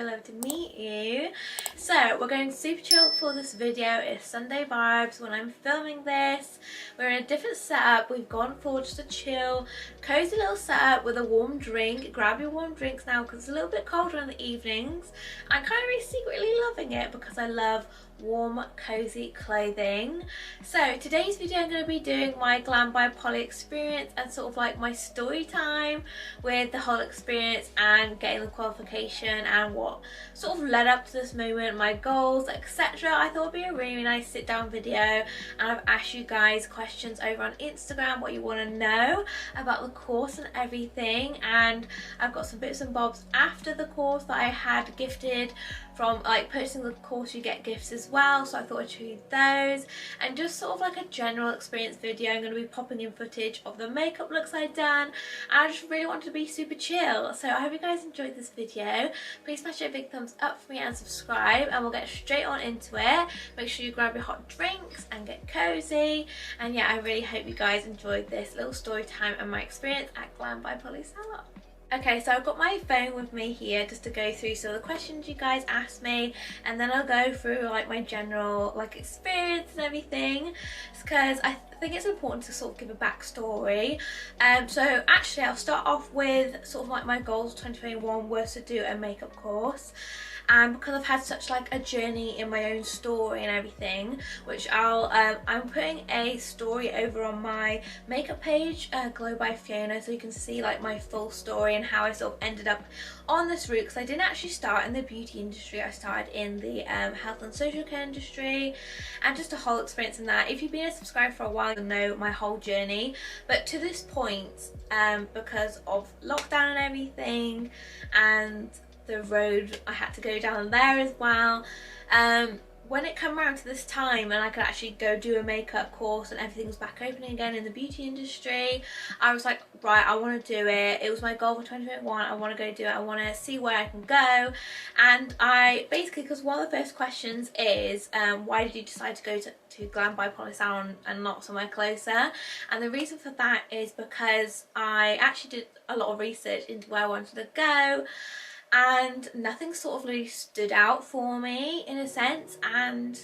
lovely to meet you. So we're going super chill for this video. It's Sunday vibes when I'm filming this. We're in a different setup. We've gone for just a chill, cozy little setup with a warm drink. Grab your warm drinks now because it's a little bit colder in the evenings. I'm kind of really secretly loving it because I love warm cozy clothing. So today's video I'm going to be doing my Glam By Polly experience and sort of like my story time with the whole experience and getting the qualification and what sort of led up to this moment, my goals, etc. I thought it'd be a really nice sit down video, and I've asked you guys questions over on Instagram what you want to know about the course and everything, and I've got some bits and bobs after the course that I had gifted from like purchasing the course. You get gifts as well, so I thought I'd show you those, and just sort of like a general experience video. I'm going to be popping in footage of the makeup looks I've done, and I just really wanted to be super chill. So I hope you guys enjoyed this video. Please smash a big thumbs up for me and subscribe, and we'll get straight on into it. Make sure you grab your hot drinks and get cozy, and yeah, I really hope you guys enjoyed this little story time and my experience at Glam By Polly salon. Okay, so I've got my phone with me here just to go through some of the questions you guys asked me, and then I'll go through like my general like experience and everything, because I think it's important to sort of give a backstory. So actually I'll start off with sort of like my goals 2021 was to do a makeup course. And because I've had such like a journey in my own story and everything, which I'm putting a story over on my makeup page, Glow by Fiona, so you can see like my full story and how I sort of ended up on this route, because I didn't actually start in the beauty industry. I started in the health and social care industry, and just a whole experience in that. If you've been a subscriber for a while, you'll know my whole journey, but to this point, because of lockdown and everything and the road I had to go down there as well, when it came around to this time and I could actually go do a makeup course and everything was back opening again in the beauty industry, I was like, right, I want to do it. It was my goal for 2021. I want to go do it. I want to see where I can go. And I basically, because one of the first questions is why did you decide to go to Glam By Polly salon and not somewhere closer? And the reason for that is because I actually did a lot of research into where I wanted to go, and nothing sort of really stood out for me in a sense. And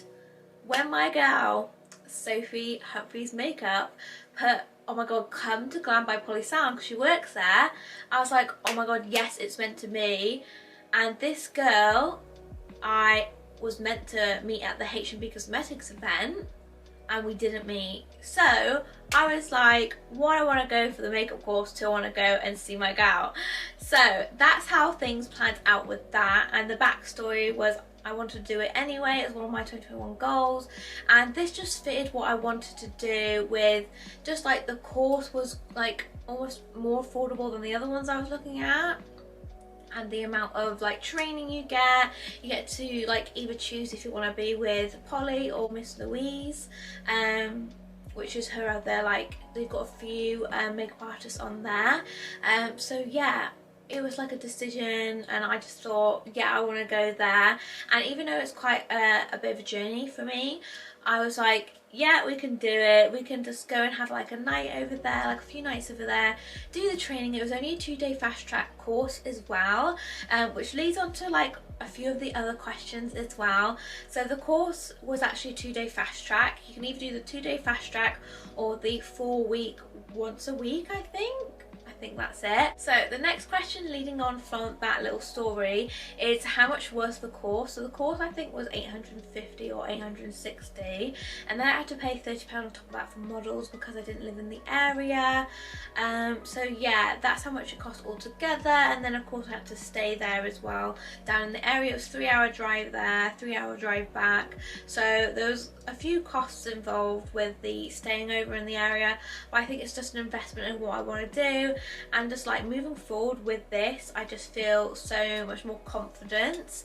when my girl Sophie Humphrey's makeup put, oh my god, come to Glam By Polly salon because she works there, I was like, oh my god, yes, it's meant to be. And this girl I was meant to meet at the H&B Cosmetics event, and we didn't meet. So I was like, one, I want to go for the makeup course, two, I want to go and see my gal. So that's how things planned out with that. And the backstory was I wanted to do it anyway. It was one of my 2021 goals, and this just fitted what I wanted to do with just like the course was like almost more affordable than the other ones I was looking at. And the amount of like training you get to like either choose if you want to be with Polly or Miss Louise, which is her other, like, they've got a few makeup artists on there. So yeah, it was like a decision, and I just thought, yeah, I want to go there. And even though it's quite a bit of a journey for me, I was like, yeah, we can do it. We can just go and have like a night over there, like a few nights over there, do the training. It was only a 2-day fast track course as well, which leads on to like a few of the other questions as well. So the course was actually a 2-day fast track. You can either do the 2-day fast track or the 4-week once a week, I think that's it. So the next question leading on from that little story is how much was the course. So the course I think was 850 or 860, and then I had to pay £30 on top of that for models because I didn't live in the area. So yeah, that's how much it cost altogether. And then of course I had to stay there as well down in the area. It was a 3-hour drive there, 3-hour drive back, so there was a few costs involved with the staying over in the area, but I think it's just an investment in what I want to do. And just like moving forward with this, I just feel so much more confident.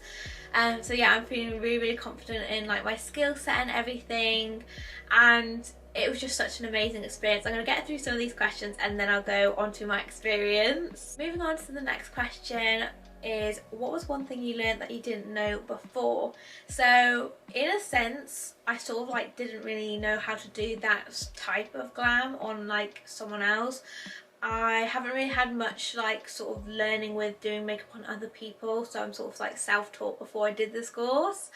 So yeah, I'm feeling really confident in like my skill set and everything, and it was just such an amazing experience. I'm going to get through some of these questions and then I'll go on to my experience. Moving on to the next question is, what was one thing you learned that you didn't know before? So in a sense, I sort of like didn't really know how to do that type of glam on like someone else. I haven't really had much like sort of learning with doing makeup on other people, so I'm sort of like self-taught before I did this course.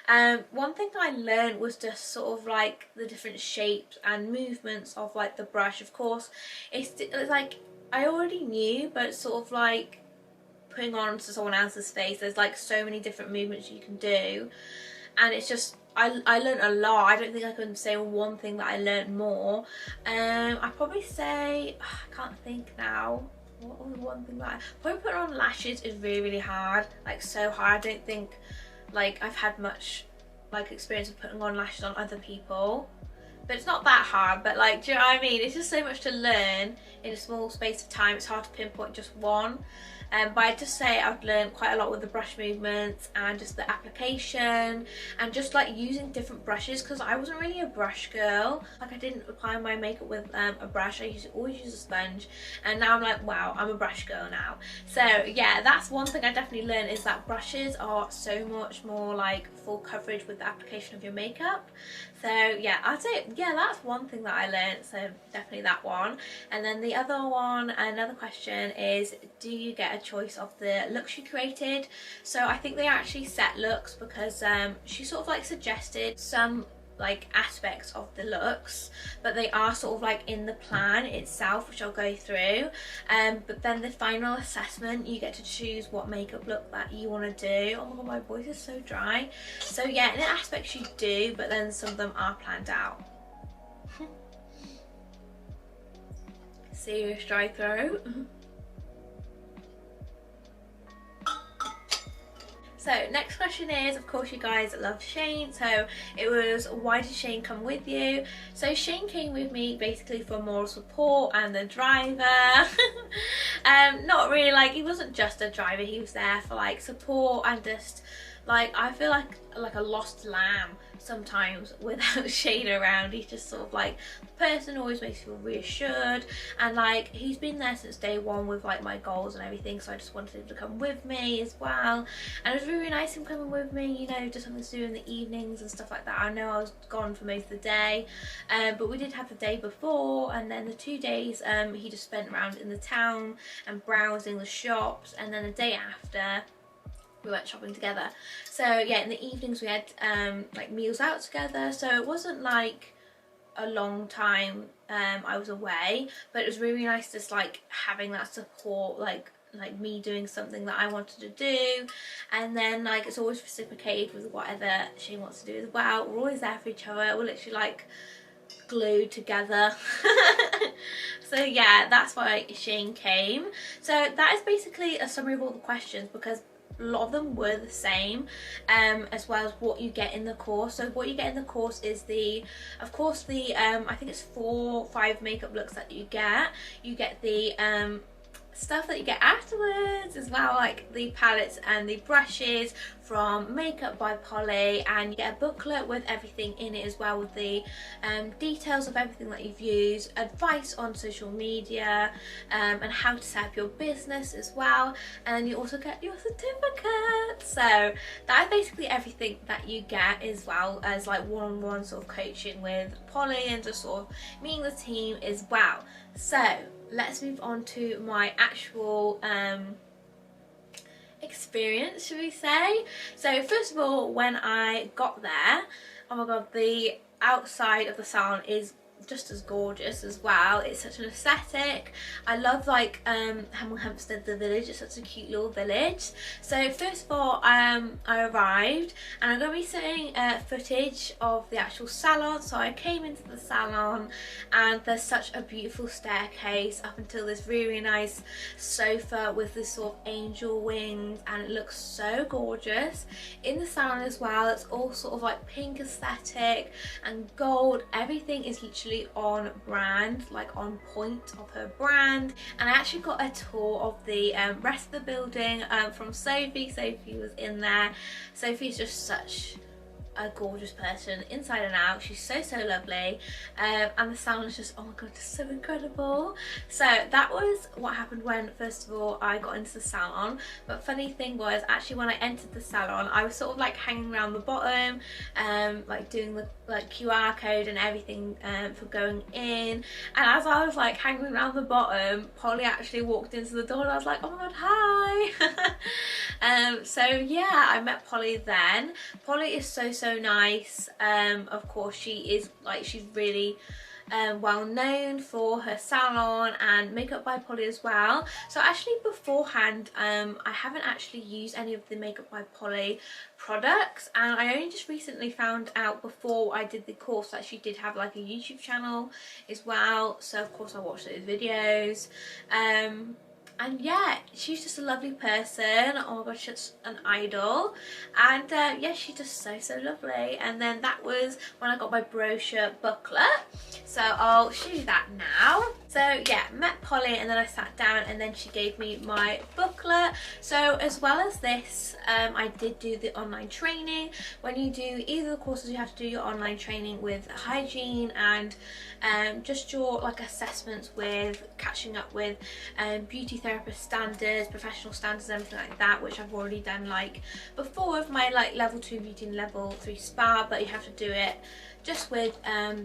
One thing I learned was just sort of like the different shapes and movements of like the brush. Of course it's like I already knew, but it's sort of like putting on to someone else's face, there's like so many different movements you can do, and it's just I learned a lot. I don't think I can say one thing that I learned more. I'd probably say, I can't think now. What was one thing that I probably putting on lashes is really hard, like so hard. I don't think like I've had much like experience of putting on lashes on other people, but it's not that hard. But like, do you know what I mean? It's just so much to learn in a small space of time. It's hard to pinpoint just one. But I'd just say I've learned quite a lot with the brush movements and just the application and just like using different brushes, because I wasn't really a brush girl. Like I didn't apply my makeup with a brush. I always use a sponge, and now I'm like, wow, I'm a brush girl now. So yeah, that's one thing I definitely learned, is that brushes are so much more like full coverage with the application of your makeup. So yeah, I'd say yeah, that's one thing that I learned, so definitely that one. And then the other one, another question is, do you get a choice of the looks you created? So I think they are actually set looks, because she sort of like suggested some like aspects of the looks, but they are sort of like in the plan itself, which I'll go through. But then the final assessment, you get to choose what makeup look that you want to do. Oh my god, my voice is so dry. So yeah, in the aspects you do, but then some of them are planned out. Serious dry throat. So next question is, of course you guys love Shane, so it was, why did Shane come with you? So Shane came with me basically for moral support and the driver. Not really, like he wasn't just a driver, he was there for like support and just like, I feel like a lost lamb sometimes without Shane around. He's just sort of like the person who always makes you feel reassured, and like he's been there since day one with like my goals and everything, so I just wanted him to come with me as well. And it was really nice him coming with me, you know, just something to do in the evenings and stuff like that. I know I was gone for most of the day, but we did have the day before, and then the 2 days he just spent around in the town and browsing the shops, and then the day after we went shopping together. So yeah, in the evenings we had like meals out together, so it wasn't like a long time I was away, but it was really nice just like having that support, like me doing something that I wanted to do, and then like it's always reciprocated with whatever she wants to do as well. We're always there for each other, we're literally like glued together. So yeah, that's why Shane came. So that is basically a summary of all the questions, because a lot of them were the same, as well as what you get in the course. So what you get in the course is of course the I think it's 4 or 5 makeup looks that you get. You get the stuff that you get afterwards as well, like the palettes and the brushes from Makeup by Polly, and you get a booklet with everything in it as well, with the details of everything that you've used, advice on social media, and how to set up your business as well, and then you also get your certificate. So that is basically everything that you get, as well as like one-on-one sort of coaching with Polly and just sort of meeting the team as well. So let's move on to my actual experience, should we say. So first of all, when I got there, oh my god, the outside of the salon is just as gorgeous as well. It's such an aesthetic. I love like Hemel Hempstead, the village. It's such a cute little village. So first of all, I arrived, and I'm going to be seeing footage of the actual salon. So I came into the salon, and there's such a beautiful staircase up until this really nice sofa with this sort of angel wings, and it looks so gorgeous. In the salon as well, it's all sort of like pink aesthetic and gold. Everything is literally on brand, like on point of her brand. And I actually got a tour of the rest of the building from Sophie. Sophie was in there. Sophie's just such a gorgeous person inside and out. She's so lovely, and the salon is just, oh my god, just so incredible. So that was what happened when first of all I got into the salon. But funny thing was, actually when I entered the salon, I was sort of like hanging around the bottom, like doing the QR code and everything for going in, and as I was like hanging around the bottom, Polly actually walked into the door and I was like, oh my god, hi. So yeah, I met Polly then. Polly is so nice. Of course she is, like, she's really well known for her salon and Makeup by Polly as well. So actually beforehand, I haven't actually used any of the Makeup by Polly products, and I only just recently found out before I did the course that she did have like a YouTube channel as well. So of course I watched those videos. And yeah, she's just a lovely person. Oh my gosh, she's an idol. And yeah, she's just so lovely. And then that was when I got my brochure booklet. So I'll show you that now. So yeah, met Polly and then I sat down and then she gave me my booklet. So as well as this, I did do the online training. When you do either the courses, you have to do your online training with hygiene and just your like assessments with catching up with beauty therapist standards, professional standards, everything like that, which I've already done like before with my like level 2 beauty and level 3 spa, but you have to do it just with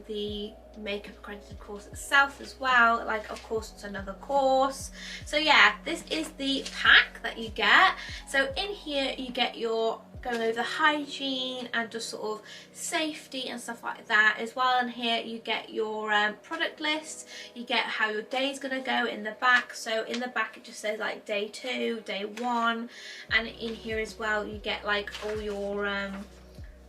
the makeup accredited course itself as well. Like, of course it's another course. So yeah, this is the pack that you get. So in here you get your going over hygiene and just sort of safety and stuff like that as well. And here you get your product list, you get how your day is going to go in the back. So in the back it just says like day 2, day 1, and in here as well you get like all your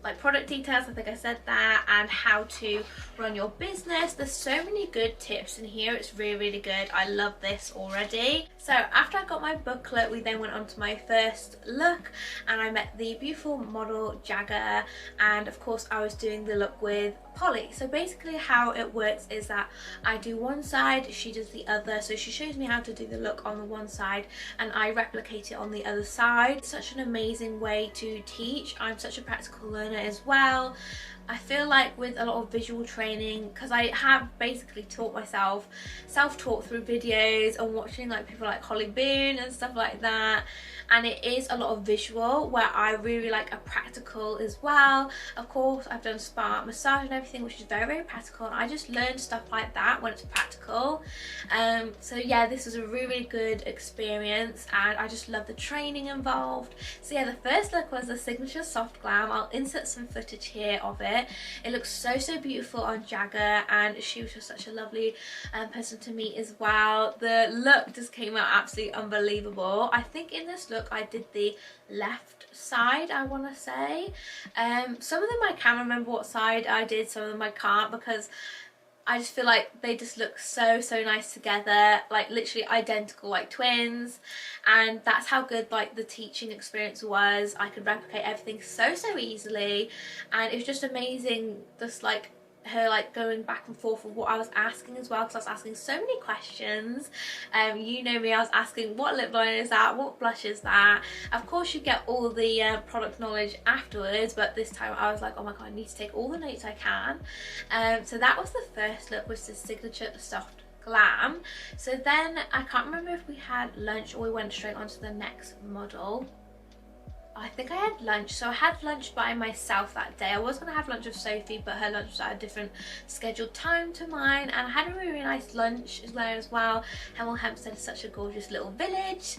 like product details, I think I said that, and how to run your business. There's so many good tips in here. It's really good. I love this already. So after I got my booklet, we then went on to my first look and I met the beautiful model Jagger, and of course I was doing the look with Polly. So basically how it works is that I do one side, she does the other. So she shows me how to do the look on the one side and I replicate it on the other side. It's such an amazing way to teach. I'm such a practical learner as well. I feel like with a lot of visual training, because I have basically taught myself, self-taught through videos and watching like people like Holly Boone and stuff like that, and it is a lot of visual where I really like a practical as well. Of course I've done spa, massage and everything, which is very practical, and I just learned stuff like that when it's practical. So yeah, this was a really good experience and I just love the training involved. So yeah, the first look was the signature soft glam. I'll insert some footage here of it. It looks so beautiful on Jagger, and she was just such a lovely person to meet as well. The look just came out absolutely unbelievable. I think in this look I did the left side, I want to say. Some of them I can remember what side I did, some of them I can't, because I just feel like they just look so nice together, like literally identical, like twins. And that's how good like the teaching experience was. I could replicate everything so easily, and it was just amazing, just like her like going back and forth with what I was asking as well, because I was asking so many questions. You know me, I was asking what lip liner is that, what blush is that. Of course you get all the product knowledge afterwards, but this time I was like, oh my god, I need to take all the notes I can. So that was the first look, was the signature soft glam. So then I can't remember if we had lunch or we went straight on to the next model. I think I had lunch. So I had lunch by myself that day. I was going to have lunch with Sophie, but her lunch was at a different scheduled time to mine, and I had a really nice lunch as well. Hemel Hempstead is such a gorgeous little village.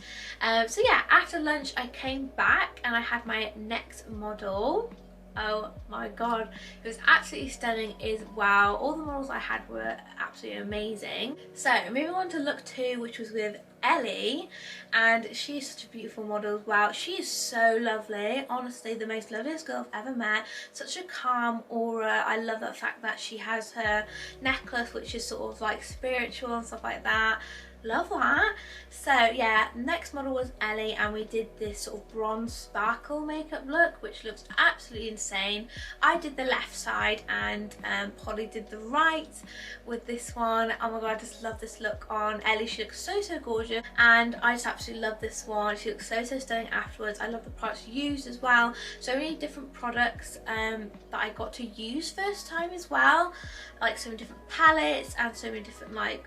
So yeah, after lunch I came back and I had my next model. Oh my god, it was absolutely stunning as well. All the models I had were absolutely amazing. So moving on to look 2, which was with Ellie, and she's such a beautiful model as well. She is so lovely, honestly the most loveliest girl I've ever met. Such a calm aura. I love the fact that she has her necklace, which is sort of like spiritual and stuff like that. love that. So yeah, next model was Ellie, and we did this sort of bronze sparkle makeup look, which looks absolutely insane. I did the left side and Polly did the right with this one. Oh my god, I just love this look on Ellie. She looks so gorgeous, and I just absolutely love this one. She looks so stunning afterwards. I love the products used as well. So many different products that I got to use first time as well, like so many different palettes and so many different like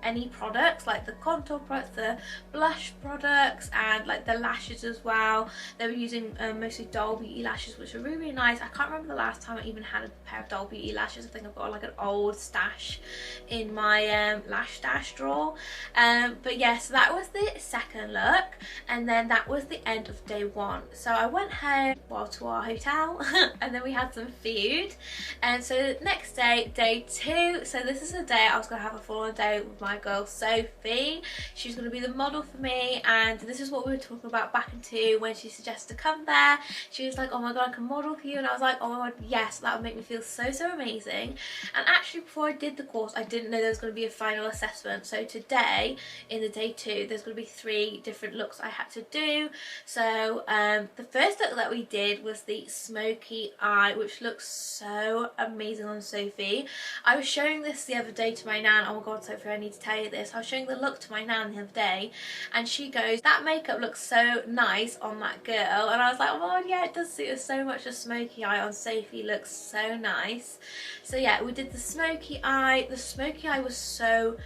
any products, like the contour products, the blush products, and like the lashes as well. They were using mostly Doll Beauty lashes, which are really nice. I can't remember the last time I even had a pair of Doll Beauty lashes. I think I've got like an old stash in my lash stash drawer. But yeah, so that was the second look, and then that was the end of day one. So I went home, well, to our hotel and then we had some food. And so next day, day two, so this is the day I was gonna have a full-on day with my girl Sophie. She's going to be the model for me, and this is what we were talking about back into when she suggested to come there. She was like, oh my god, I can model for you, and I was like, oh my god, yes, that would make me feel so amazing. And actually, before I did the course, I didn't know there was going to be a final assessment. So today, in the day two, there's going to be 3 different looks I had to do. So the first look that we did was the smoky eye, which looks so amazing on Sophie. I was showing this the other day to my nan. Oh my god, Sophie, I need to tell you this. I was showing the look to my nan the other day, and she goes, that makeup looks so nice on that girl. And I was like, oh my god, yeah, it does suit her so much. The smoky eye on Sophie looks so nice. So yeah, we did the smoky eye. The smoky eye was so,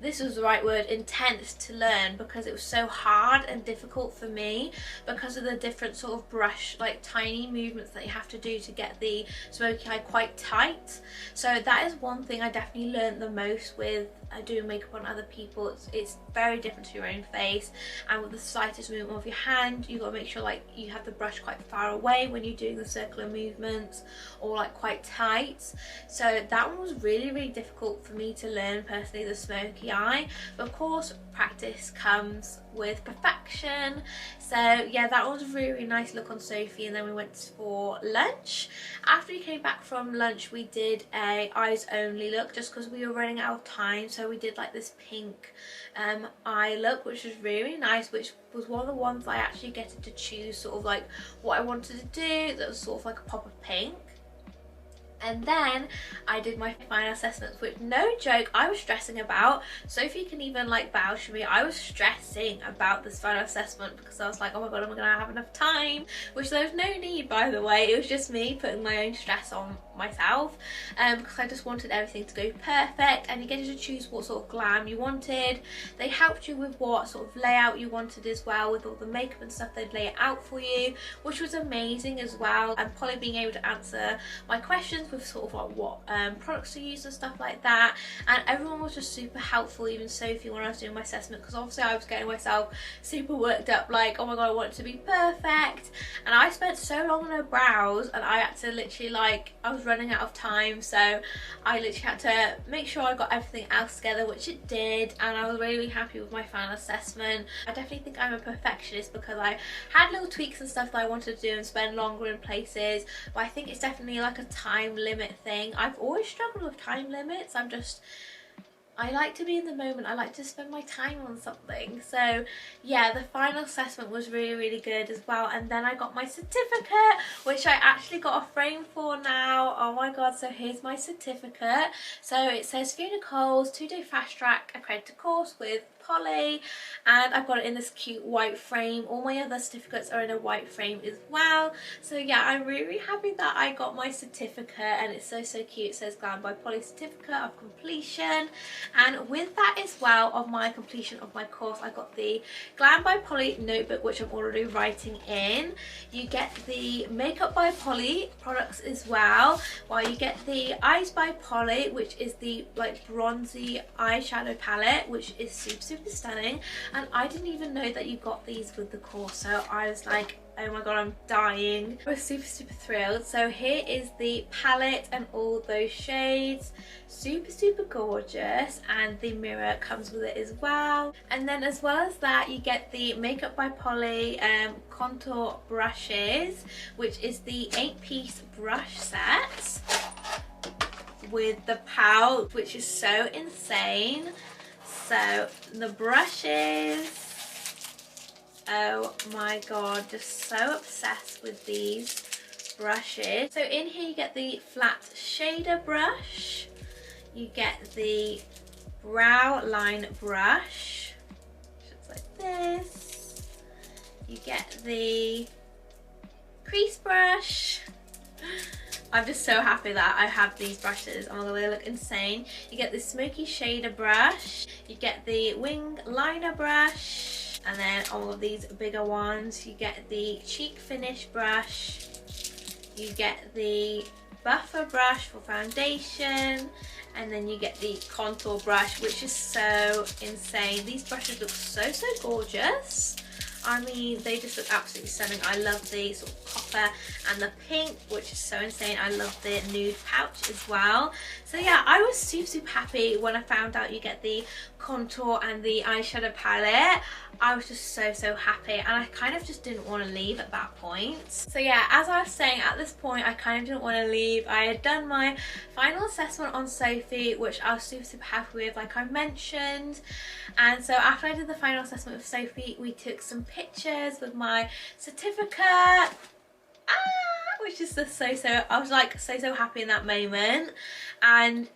this was the right word, intense to learn, because it was so hard and difficult for me because of the different sort of brush, like tiny movements that you have to do to get the smoky eye quite tight. So that is one thing I definitely learned the most with doing makeup on other people. It's very different to your own face, and with the slightest movement of your hand, you got to make sure like you have the brush quite far away when you're doing the circular movements, or like quite tight. So that one was really difficult for me to learn personally, the smoky eye. But of course, practice comes with perfection. So yeah, that was a really nice look on Sophie. And then we went for lunch. After we came back from lunch, we did a eyes only look, just because we were running out of time. So we did like this pink eye look, which was really nice, which was one of the ones I actually get to choose sort of like what I wanted to do. That was sort of like a pop of pink. And then I did my final assessments, which, no joke, I was stressing about. Sophie can even like vouch for me. I was stressing about this final assessment because I was like, oh my god, am I gonna have enough time? Which there was no need, by the way. It was just me putting my own stress on myself, because I just wanted everything to go perfect. And you get to choose what sort of glam you wanted. They helped you with what sort of layout you wanted as well, with all the makeup and stuff. They'd lay it out for you, which was amazing as well. And Polly being able to answer my questions with sort of like what products to use and stuff like that. And everyone was just super helpful, even Sophie, when I was doing my assessment, because obviously I was getting myself super worked up, like, oh my god, I want it to be perfect. And I spent so long on her brows, and I had to literally, like, I was running out of time, so I literally had to make sure I got everything else together, which it did. And I was really happy with my final assessment. I definitely think I'm a perfectionist because I had little tweaks and stuff that I wanted to do and spend longer in places, but I think it's definitely like a time limit thing. I've always struggled with time limits. I like to be in the moment. I like to spend my time on something. So yeah, the final assessment was really good as well. And then I got my certificate, which I actually got a frame for now. Oh my god, so here's my certificate. So it says Fiona Coles 2-day fast track accredited course with Polly, and I've got it in this cute white frame. All my other certificates are in a white frame as well. So yeah, I'm really happy that I got my certificate, and it's so cute. It says Glam By Polly certificate of completion. And with that as well, of my completion of my course, I got the Glam By Polly notebook, which I'm already writing in. You get the Makeup by Polly products as well, while you get the Eyes by Polly, which is the like bronzy eyeshadow palette, which is super stunning. And I didn't even know that you got these with the course, so I was like, oh my god, I'm dying. I was super thrilled. So here is the palette and all those shades. Super gorgeous, and the mirror comes with it as well. And then as well as that, you get the Makeup by Polly contour brushes, which is the 8-piece brush set with the pouch, which is so insane. So the brushes, oh my god, just so obsessed with these brushes. So in here you get the flat shader brush, you get the brow line brush, which looks like this, you get the crease brush. I'm just so happy that I have these brushes. Oh my god, they look insane. You get the smoky shader brush, you get the wing liner brush, and then all of these bigger ones. You get the cheek finish brush, you get the buffer brush for foundation, and then you get the contour brush, which is so insane. These brushes look so gorgeous. I mean, they just look absolutely stunning. I love the sort of copper and the pink, which is so insane. I love the nude pouch as well. So yeah, I was super happy when I found out you get the contour and the eyeshadow palette. I was just so happy, and I kind of just didn't want to leave at that point. So yeah, as I was saying, at this point I kind of didn't want to leave. I had done my final assessment on Sophie, which I was super happy with, like I mentioned. And so after I did the final assessment with Sophie, we took some pictures with my certificate, which is just I was like so happy in that moment. And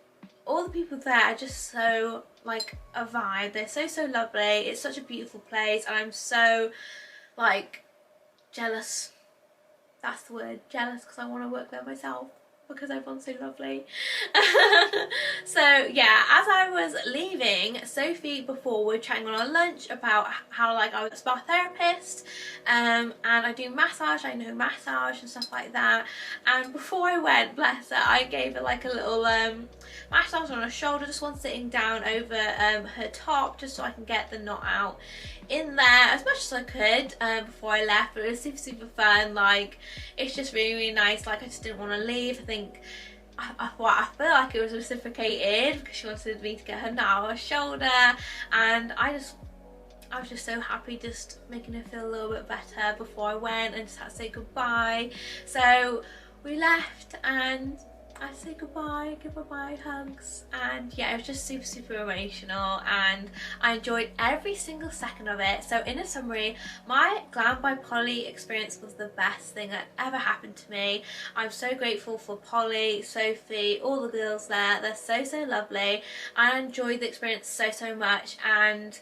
all the people there are just so like a vibe. They're so lovely. It's such a beautiful place, and I'm so like jealous. That's the word, jealous, because I want to work there myself, because everyone's so lovely. So yeah, as I was leaving, Sophie, before we were chatting on our lunch about how like I was a spa therapist, and I do massage, I know massage and stuff like that. And before I went, bless her, I gave her like a little massage on her shoulder, just one sitting down over her top, just so I can get the knot out in there as much as I could before I left. But it was super fun. Like, it's just really nice. Like, I just didn't want to leave. I think I feel like it was reciprocated, because she wanted me to get her knot on her shoulder, and I was just so happy, just making her feel a little bit better before I went, and just had to say goodbye. So we left, and I said goodbye, give bye hugs, and yeah, it was just super emotional, and I enjoyed every single second of it. So in a summary, my Glam by Polly experience was the best thing that ever happened to me. I'm so grateful for Polly, Sophie, all the girls there. They're so lovely. I enjoyed the experience so much. And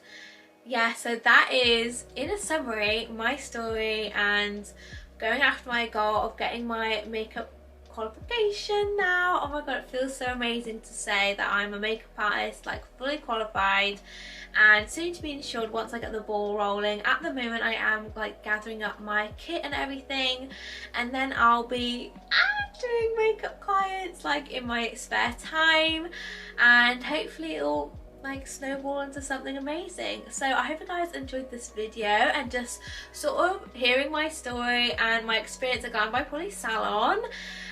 yeah, so that is, in a summary, my story and going after my goal of getting my makeup qualification now. Oh my god, it feels so amazing to say that I'm a makeup artist, like fully qualified, and soon to be insured once I get the ball rolling. At the moment I am like gathering up my kit and everything, and then I'll be doing makeup clients like in my spare time, and hopefully it'll like snowball into something amazing. So I hope you guys enjoyed this video and just sort of hearing my story and my experience at Glam By Polly salon.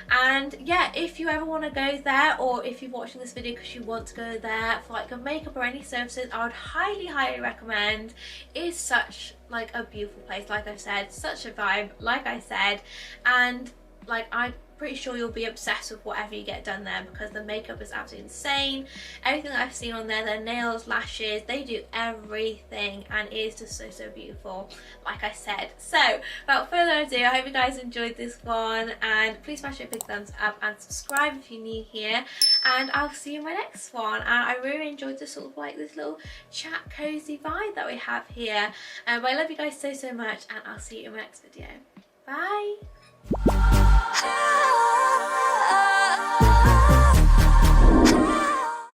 And yeah, if you ever want to go there, or if you're watching this video because you want to go there for like a makeup or any services, I would highly recommend. It is such like a beautiful place, like I said, such a vibe, like I said, and like I'm pretty sure you'll be obsessed with whatever you get done there, because the makeup is absolutely insane. Everything that I've seen on there, their nails, lashes, they do everything, and it is just so beautiful, like I said. So without further ado, I hope you guys enjoyed this one, and please smash it a big thumbs up and subscribe if you're new here, and I'll see you in my next one. And I really enjoyed this sort of like this little chat cozy vibe that we have here, but I love you guys so much, and I'll see you in my next video. Bye.